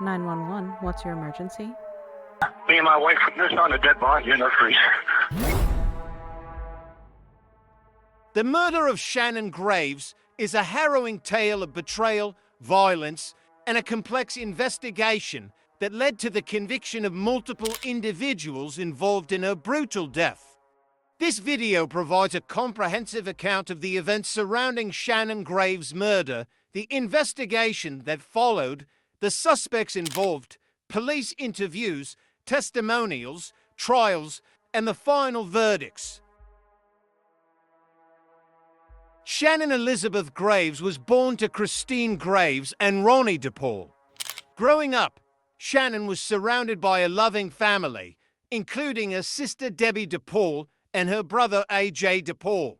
911, what's your emergency? Me and my wife just found a dead body in our freezer. The murder of Shannon Graves is a harrowing tale of betrayal, violence, and a complex investigation that led to the conviction of multiple individuals involved in her brutal death. This video provides a comprehensive account of the events surrounding Shannon Graves' murder, the investigation that followed, the suspects involved, police interviews, testimonials, trials, and the final verdicts. Shannon Elizabeth Graves was born to Christine Graves and Ronnie DePaul. Growing up, Shannon was surrounded by a loving family, including her sister Debbie DePaul and her brother AJ DePaul.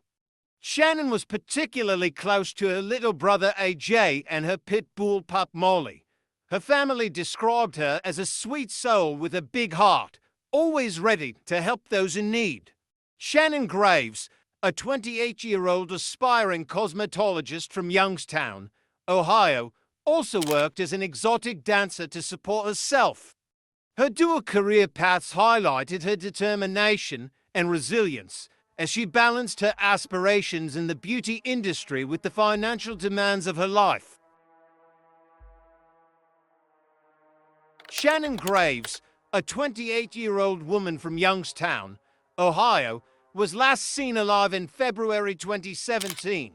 Shannon was particularly close to her little brother AJ and her pit bull pup Molly. Her family described her as a sweet soul with a big heart, always ready to help those in need. Shannon Graves, a 28-year-old aspiring cosmetologist from Youngstown, Ohio, also worked as an exotic dancer to support herself. Her dual career paths highlighted her determination and resilience as she balanced her aspirations in the beauty industry with the financial demands of her life. Shannon Graves, a 28-year-old woman from Youngstown, Ohio, was last seen alive in February 2017.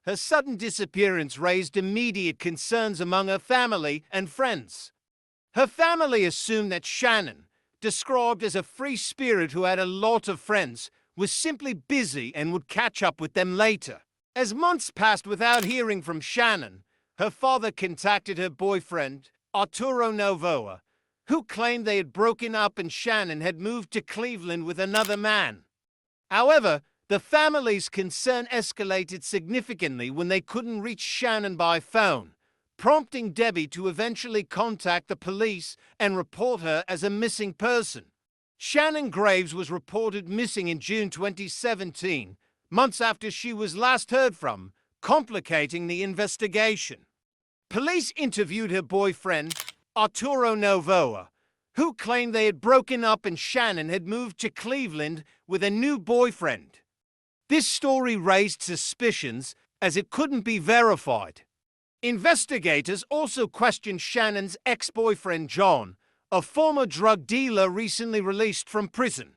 Her sudden disappearance raised immediate concerns among her family and friends. Her family assumed that Shannon, described as a free spirit who had a lot of friends, was simply busy and would catch up with them later. As months passed without hearing from Shannon, her father contacted her boyfriend, Arturo Novoa, who claimed they had broken up and Shannon had moved to Cleveland with another man. However, the family's concern escalated significantly when they couldn't reach Shannon by phone, prompting Debbie to eventually contact the police and report her as a missing person. Shannon Graves was reported missing in June 2017, months after she was last heard from, complicating the investigation. Police interviewed her boyfriend, Arturo Novoa, who claimed they had broken up and Shannon had moved to Cleveland with a new boyfriend. This story raised suspicions as it couldn't be verified. Investigators also questioned Shannon's ex-boyfriend John, a former drug dealer recently released from prison.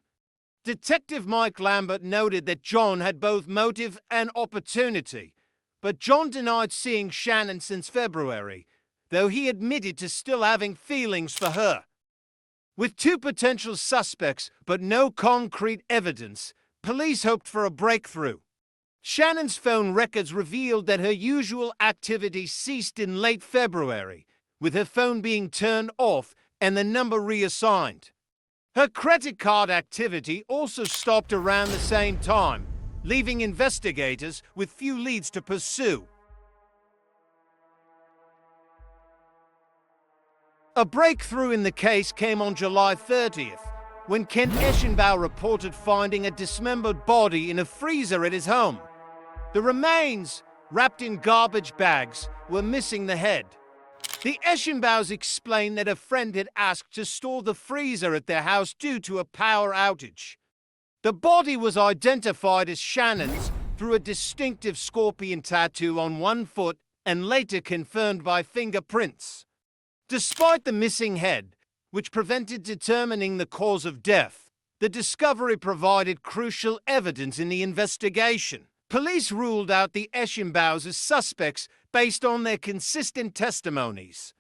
Detective Mike Lambert noted that John had both motive and opportunity, but John denied seeing Shannon since February, though he admitted to still having feelings for her. With two potential suspects but no concrete evidence, police hoped for a breakthrough. Shannon's phone records revealed that her usual activity ceased in late February, with her phone being turned off and the number reassigned. Her credit card activity also stopped around the same time, leaving investigators with few leads to pursue. A breakthrough in the case came on July 30th, when Kent Eschenbauer reported finding a dismembered body in a freezer at his home. The remains, wrapped in garbage bags, were missing the head. The Eschenbauers explained that a friend had asked to store the freezer at their house due to a power outage. The body was identified as Shannon's through a distinctive scorpion tattoo on one foot and later confirmed by fingerprints. Despite the missing head, which prevented determining the cause of death, the discovery provided crucial evidence in the investigation. Police ruled out the Eschenbauers as suspects based on their consistent testimonies.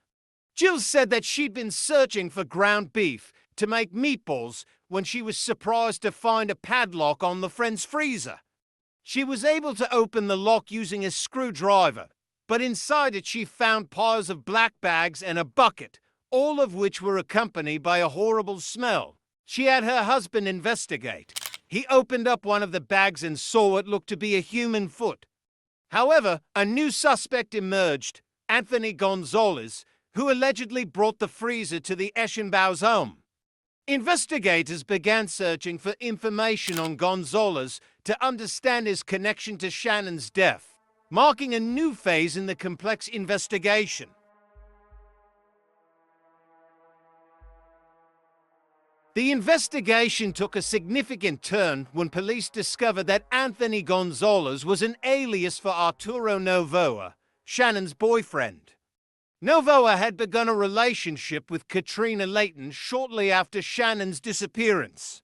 Jill said that she'd been searching for ground beef to make meatballs when she was surprised to find a padlock on the friend's freezer. She was able to open the lock using a screwdriver, but inside it she found piles of black bags and a bucket, all of which were accompanied by a horrible smell. She had her husband investigate. He opened up one of the bags and saw what looked to be a human foot. However, a new suspect emerged, Anthony Gonzalez, who allegedly brought the freezer to the Eschenbauers' home. Investigators began searching for information on Gonzalez to understand his connection to Shannon's death, marking a new phase in the complex investigation. The investigation took a significant turn when police discovered that Anthony Gonzalez was an alias for Arturo Novoa, Shannon's boyfriend. Novoa had begun a relationship with Katrina Layton shortly after Shannon's disappearance.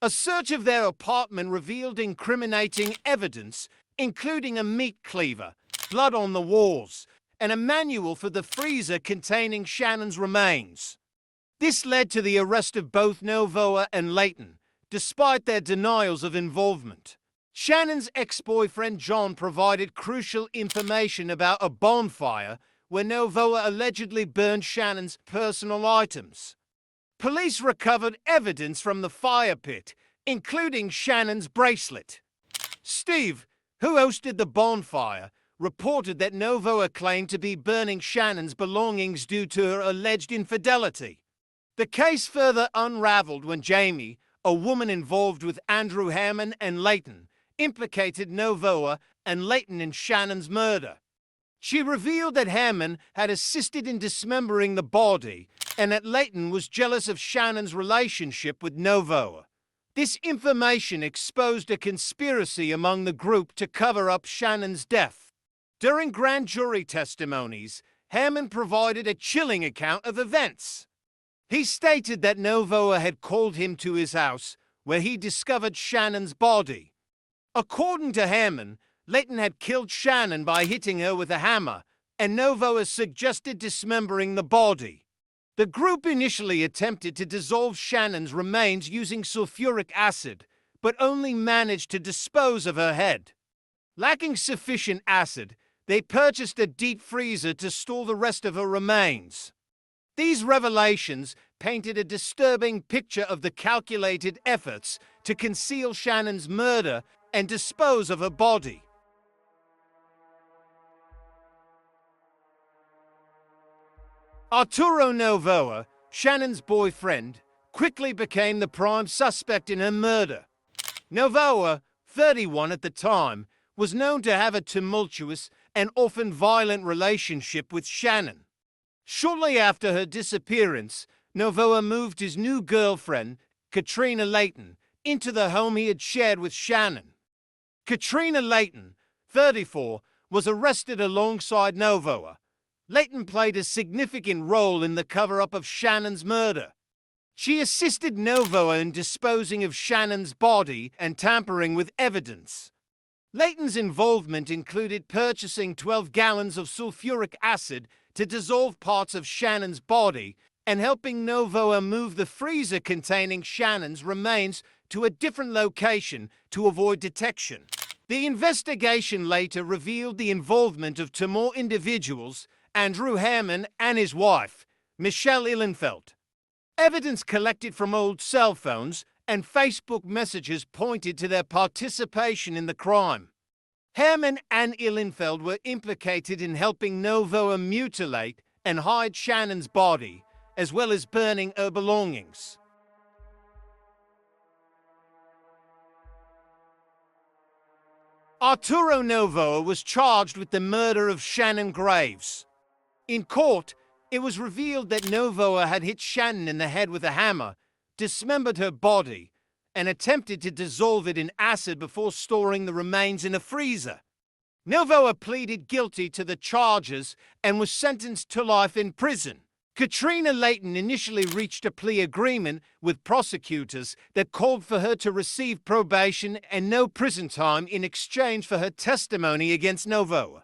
A search of their apartment revealed incriminating evidence, including a meat cleaver, blood on the walls, and a manual for the freezer containing Shannon's remains. This led to the arrest of both Novoa and Layton, despite their denials of involvement. Shannon's ex-boyfriend John provided crucial information about a bonfire where Novoa allegedly burned Shannon's personal items. Police recovered evidence from the fire pit, including Shannon's bracelet. Steve, who hosted the bonfire, reported that Novoa claimed to be burning Shannon's belongings due to her alleged infidelity. The case further unraveled when Jamie, a woman involved with Andrew Hammond and Layton, implicated Novoa and Layton in Shannon's murder. She revealed that Hammond had assisted in dismembering the body and that Layton was jealous of Shannon's relationship with Novoa. This information exposed a conspiracy among the group to cover up Shannon's death. During grand jury testimonies, Hammond provided a chilling account of events. He stated that Novoa had called him to his house, where he discovered Shannon's body. According to Hammond, Layton had killed Shannon by hitting her with a hammer, and Novoa suggested dismembering the body. The group initially attempted to dissolve Shannon's remains using sulfuric acid, but only managed to dispose of her head. Lacking sufficient acid, they purchased a deep freezer to store the rest of her remains. These revelations painted a disturbing picture of the calculated efforts to conceal Shannon's murder and dispose of her body. Arturo Novoa, Shannon's boyfriend, quickly became the prime suspect in her murder. Novoa, 31 at the time, was known to have a tumultuous and often violent relationship with Shannon. Shortly after her disappearance, Novoa moved his new girlfriend, Katrina Layton, into the home he had shared with Shannon. Katrina Layton, 34, was arrested alongside Novoa. Layton played a significant role in the cover-up of Shannon's murder. She assisted Novoa in disposing of Shannon's body and tampering with evidence. Layton's involvement included purchasing 12 gallons of sulfuric acid to dissolve parts of Shannon's body and helping Novoa move the freezer containing Shannon's remains to a different location to avoid detection. The investigation later revealed the involvement of two more individuals, Andrew Hammond and his wife, Michelle Illenfeld. Evidence collected from old cell phones and Facebook messages pointed to their participation in the crime. Hammond and Illenfeld were implicated in helping Novoa mutilate and hide Shannon's body, as well as burning her belongings. Arturo Novoa was charged with the murder of Shannon Graves. In court, it was revealed that Novoa had hit Shannon in the head with a hammer, dismembered her body, and attempted to dissolve it in acid before storing the remains in a freezer. Novoa pleaded guilty to the charges and was sentenced to life in prison. Katrina Layton initially reached a plea agreement with prosecutors that called for her to receive probation and no prison time in exchange for her testimony against Novoa.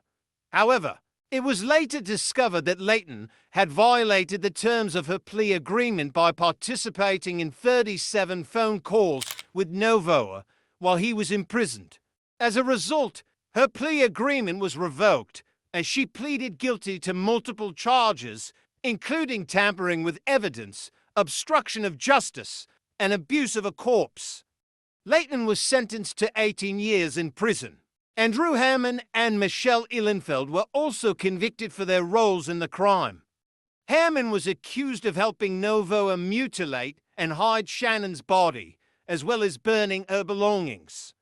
However, it was later discovered that Layton had violated the terms of her plea agreement by participating in 37 phone calls with Novoa while he was imprisoned. As a result, her plea agreement was revoked as she pleaded guilty to multiple charges, including tampering with evidence, obstruction of justice, and abuse of a corpse. Layton was sentenced to 18 years in prison. Andrew Hammond and Michelle Illenfeld were also convicted for their roles in the crime. Hammond was accused of helping Novoa mutilate and hide Shannon's body, as well as burning her belongings.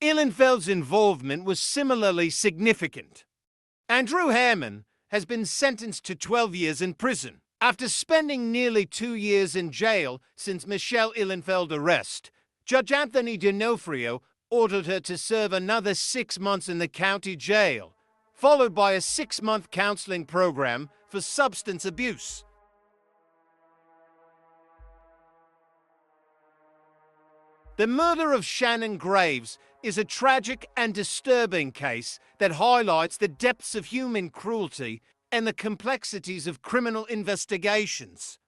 Illenfeld's involvement was similarly significant. Andrew Hammond has been sentenced to 12 years in prison. After spending nearly 2 years in jail since Michelle Ihlenfeld's arrest, Judge Anthony D'Onofrio ordered her to serve another 6 months in the county jail, followed by a 6-month counseling program for substance abuse. The murder of Shannon Graves is a tragic and disturbing case that highlights the depths of human cruelty and the complexities of criminal investigations.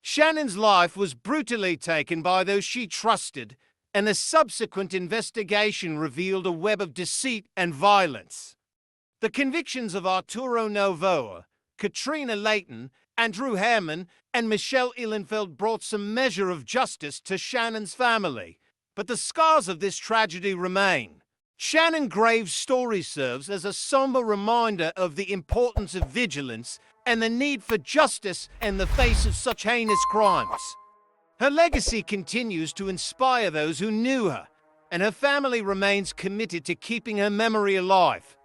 Shannon's life was brutally taken by those she trusted, and the subsequent investigation revealed a web of deceit and violence. The convictions of Arturo Novoa, Katrina Layton, Andrew Hammond, and Michelle Ihlenfeld brought some measure of justice to Shannon's family, but the scars of this tragedy remain. Shannon Graves' story serves as a somber reminder of the importance of vigilance and the need for justice in the face of such heinous crimes. Her legacy continues to inspire those who knew her, and her family remains committed to keeping her memory alive.